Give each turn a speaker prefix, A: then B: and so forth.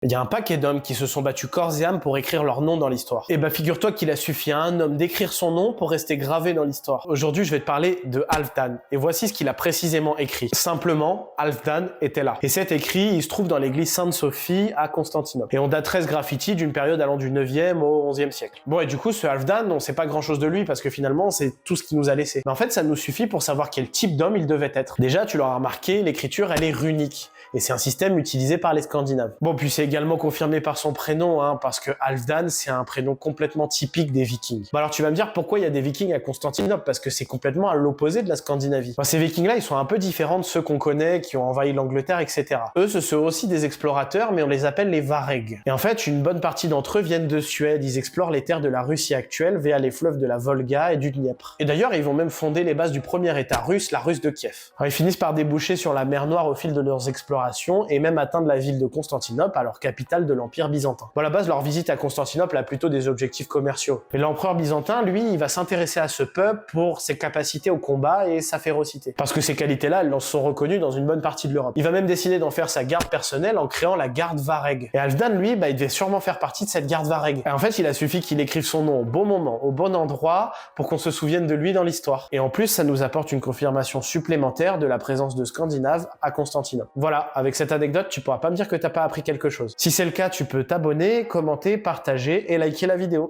A: Il y a un paquet d'hommes qui se sont battus corps et âme pour écrire leur nom dans l'histoire. Et bah figure-toi qu'il a suffi à un homme d'écrire son nom pour rester gravé dans l'histoire. Aujourd'hui, je vais te parler de Halfdan. Et voici ce qu'il a précisément écrit. Simplement, Halfdan était là. Et cet écrit, il se trouve dans l'église Sainte-Sophie à Constantinople. Et on daterait ce graffiti d'une période allant du 9e au 11e siècle. Bon, et du coup, ce Halfdan, on sait pas grand chose de lui parce que finalement, c'est tout ce qu'il nous a laissé. Mais en fait, ça nous suffit pour savoir quel type d'homme il devait être. Déjà, tu l'auras remarqué, l'écriture, elle est runique. Et c'est un système utilisé par les Scandinaves. Bon, puis c'est également confirmé par son prénom, parce que Halfdan, c'est un prénom complètement typique des Vikings. Bon, alors tu vas me dire pourquoi il y a des Vikings à Constantinople, parce que c'est complètement à l'opposé de la Scandinavie. Bon, ces Vikings-là, ils sont un peu différents de ceux qu'on connaît, qui ont envahi l'Angleterre, etc. Eux, ce sont aussi des explorateurs, mais on les appelle les Varegs. Et en fait, une bonne partie d'entre eux viennent de Suède, ils explorent les terres de la Russie actuelle via les fleuves de la Volga et du Dniepr. Et d'ailleurs, ils vont même fonder les bases du premier état russe, la Russe de Kiev. Alors, ils finissent par déboucher sur la mer Noire au fil de leurs explorations, et même atteindre la ville de Constantinople, alors capitale de l'Empire byzantin. Bon, à la base, leur visite à Constantinople a plutôt des objectifs commerciaux. Mais l'empereur byzantin, lui, il va s'intéresser à ce peuple pour ses capacités au combat et sa férocité. Parce que ces qualités-là, elles en sont reconnues dans une bonne partie de l'Europe. Il va même décider d'en faire sa garde personnelle en créant la garde Vareg. Et Halfdan, lui, il devait sûrement faire partie de cette garde Vareg. Et en fait, il a suffi qu'il écrive son nom au bon moment, au bon endroit, pour qu'on se souvienne de lui dans l'histoire. Et en plus, ça nous apporte une confirmation supplémentaire de la présence de Scandinaves à Constantinople. Voilà, avec cette anecdote, tu pourras pas me dire que t'as pas appris quelque chose. Si c'est le cas, tu peux t'abonner, commenter, partager et liker la vidéo.